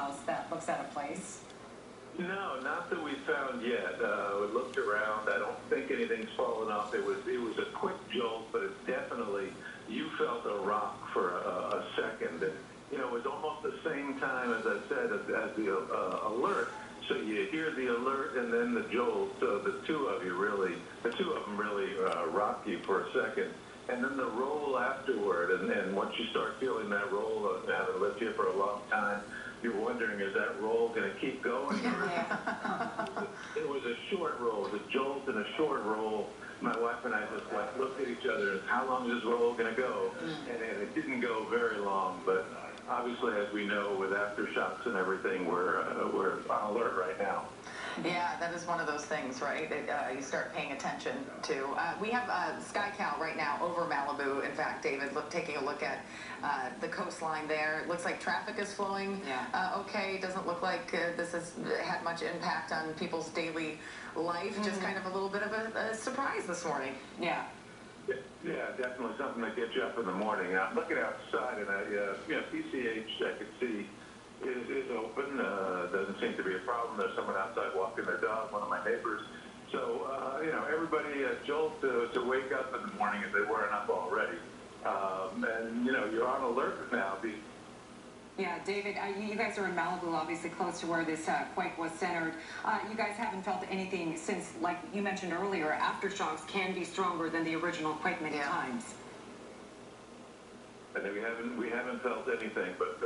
house that looks out of place? No, not that we found yet. We looked around. I don't think anything's fallen off. It was a quick jolt, but it definitely, you felt a rock for a second. And, you know, it was almost the same time, as I said, as the alert. So you hear the alert and then the jolt. The two of them really rock you for a second. And then the roll afterward, and once you start feeling that roll, having lived here for a long time, you're wondering, is that roll going to keep going? It was a short roll, it was a jolt and a short roll. My wife and I just looked at each other and how long is this roll going to go? And it didn't go very long, but obviously, as we know, with aftershocks and everything, we're on alert right now. Yeah, that is one of those things, right, that you start paying attention to. We have SkyCal right now over Malibu. In fact, David, taking a look at the coastline there. It looks like traffic is flowing okay. Doesn't look like this has had much impact on people's daily life. Just kind of a little bit of a surprise this morning. Yeah. Yeah, definitely something that gets you up in the morning. I'm looking outside, and PCH I could see is open. Doesn't seem to be a problem. There's someone outside walking their dog, one of my neighbors. So, everybody jolt to wake up in the morning if they weren't up already. And, you're on alert now. Yeah, David, you guys are in Malibu, obviously close to where this quake was centered. You guys haven't felt anything since, like you mentioned earlier, aftershocks can be stronger than the original quake many times. And we haven't felt anything, but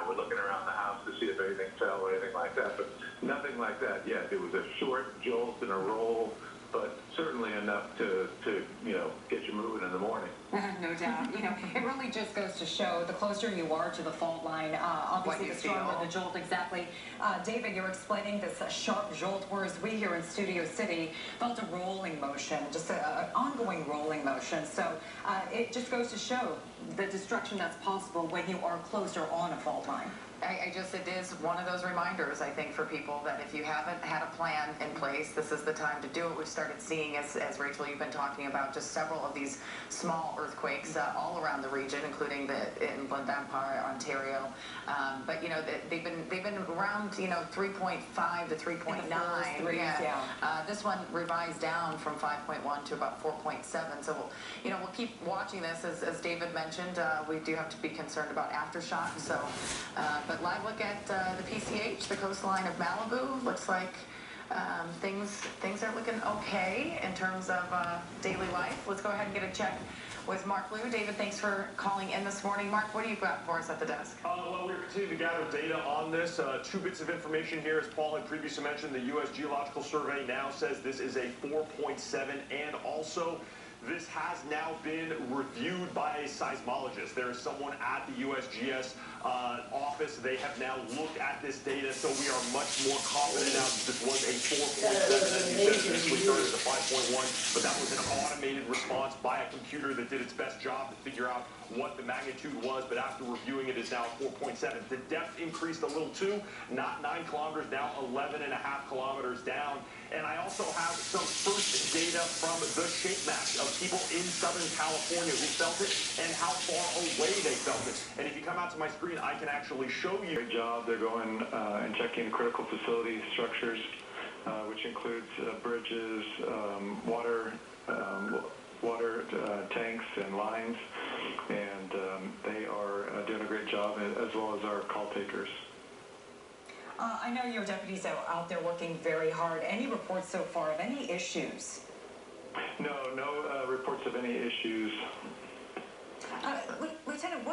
we're looking around the house to see if anything fell or anything like that, but nothing like that yet. It was a short jolt and a roll, but certainly enough to get you moving in the morning. No doubt. It really just goes to show the closer you are to the fault line, obviously the stronger the jolt. Exactly. David, you're explaining this sharp jolt, whereas we here in Studio City felt a rolling motion, just an ongoing rolling motion. So it just goes to show the destruction that's possible when you are closer on a fault line. It is one of those reminders, I think, for people that if you haven't had a plan in place, this is the time to do it. We've started seeing, as Rachel, you've been talking about, just several of these small earthquakes all around the region, including the Inland Empire, Ontario. But they've been around 3.5 to 3.9. This one revised down from 5.1 to about 4.7. So we'll keep watching this. As David mentioned, we do have to be concerned about aftershocks. So. But live look at the PCH, the coastline of Malibu. Looks like things are looking okay in terms of daily life. Let's go ahead and get a check with Mark Liu. David, thanks for calling in this morning. Mark, what do you got for us at the desk? Well, we're continuing to gather data on this. Two bits of information here. As Paul had previously mentioned, the U.S. Geological Survey now says this is a 4.7, and also this has now been reviewed by a seismologist. There is someone at the USGS office. They have now looked at this data, so we are much more confident now that this was a 4.7. As you said, initially started as a 5.1, but that was an automated response by a computer that did its best job to figure out what the magnitude was, but after reviewing it is now 4.7. The depth increased a little too, not 9 kilometers, now 11.5 kilometers down. And I also have some first data from the shape match of people in Southern California who felt it and how far away they felt it. And if you come out to my screen, I can actually show you. Great job. They're going and checking critical facility structures, which includes bridges, water tanks and lines, and they are doing a great job, as well as our call takers. I know your deputies are out there working very hard. Any reports so far of any issues? No reports of any issues. Lieutenant,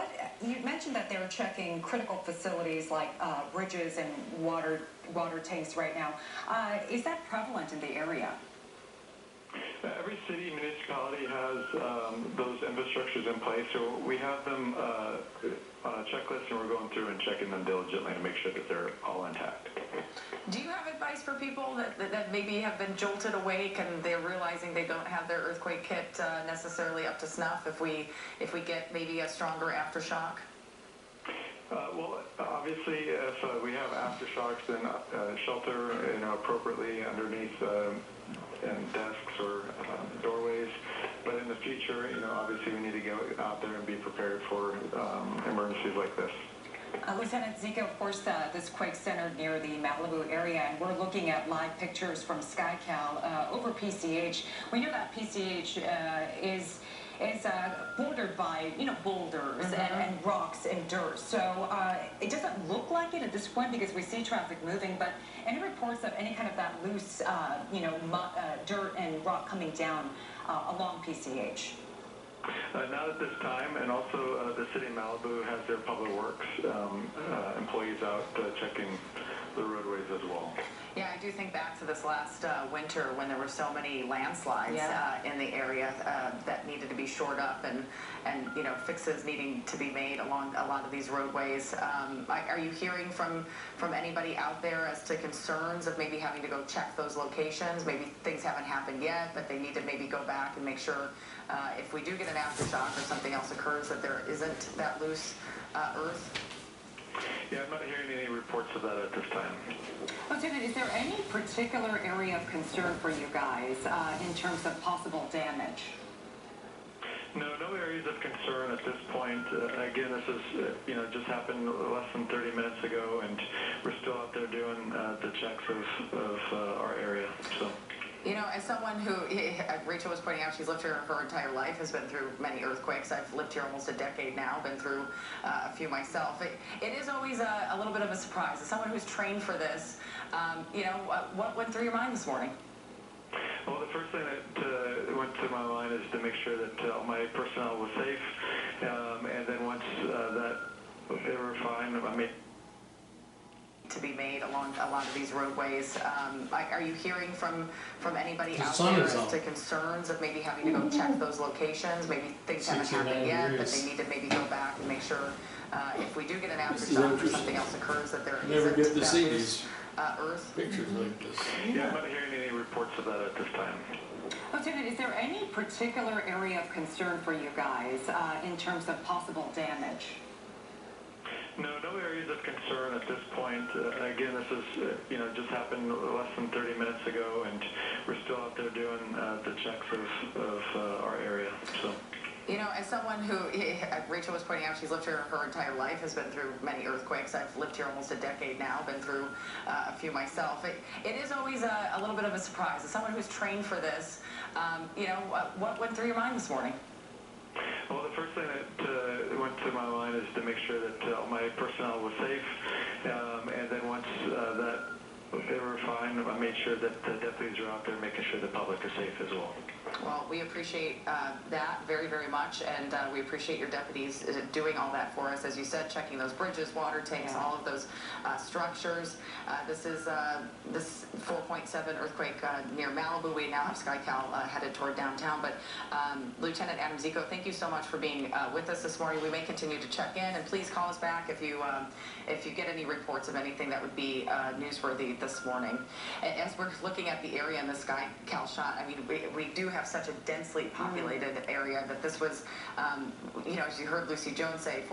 you mentioned that they're checking critical facilities like bridges and water tanks right now. Is that prevalent in the area? Every city municipality has those infrastructures in place, so we have them on a checklist, and we're going through and checking them diligently to make sure that they're all intact. Do you have advice for people that maybe have been jolted awake and they're realizing they don't have their earthquake kit necessarily up to snuff if we get maybe a stronger aftershock? Well, obviously, if we have aftershocks, then shelter appropriately underneath desks or doorways. But in the future, obviously we need to go out there and be prepared for emergencies like this. Lieutenant Zico, of course, this quake centered near the Malibu area, and we're looking at live pictures from SkyCal over PCH. We know that PCH is bordered by, boulders and rocks and dirt. So it doesn't look like it at this point because we see traffic moving, but any reports of any kind of that loose, dirt and rock coming down along PCH? Not at this time, and also the city of Malibu has their public works employees out checking the roadways as well. Yeah, I do think back to this last winter when there were so many landslides in the area that needed to be shored up and fixes needing to be made along a lot of these roadways. Are you hearing from anybody out there as to concerns of maybe having to go check those locations? Maybe things haven't happened yet, but they need to maybe go back and make sure if we do get an aftershock or something else occurs that there isn't that loose earth? Yeah, I'm not hearing any reports of that at this time. Lieutenant, is there any particular area of concern for you guys in terms of possible damage? No areas of concern at this point. Again, this is, just happened less than 30 minutes ago, and we're still out there doing the checks of our area. So. As someone who, Rachel was pointing out, she's lived here her entire life, has been through many earthquakes. I've lived here almost a decade now, been through a few myself. It is always a little bit of a surprise. As someone who's trained for this, what went through your mind this morning? Well, the first thing that went through my mind is to make sure that all my personnel was safe, and then once that they were fine, I made to be made along a lot of these roadways. Are you hearing from anybody out there as to concerns of maybe having to go check those locations? Maybe things haven't happened yet, but they need to maybe go back and make sure if we do get an aftershock or something else occurs that there Never get isn't to see that these earth. pictures like this. Yeah, I'm not hearing any reports of that at this time. Lieutenant, is there any particular area of concern for you guys in terms of possible damage? No areas of concern at this point. Again, this is, just happened less than 30 minutes ago, and we're still out there doing the checks of our area. So. As someone who, Rachel was pointing out, she's lived here her entire life, has been through many earthquakes. I've lived here almost a decade now, been through a few myself. It is always a little bit of a surprise. As someone who's trained for this, what went through your mind this morning? Well, the first thing that went through my mind is to make sure that all my personnel was safe, and then once that they were fine, I made sure that the deputies are out there making sure the public is safe as well. Well, we appreciate that very, very much, and we appreciate your deputies doing all that for us. As you said, checking those bridges, water tanks, all of those structures. This is this 4.7 earthquake near Malibu. We now have SkyCal headed toward downtown. But Lieutenant Adam Zico, thank you so much for being with us this morning. We may continue to check in, and please call us back if you get any reports of anything that would be newsworthy this morning. As we're looking at the area in the SkyCal shot, I mean, we do have such a densely populated area that this was, as you heard Lucy Jones say,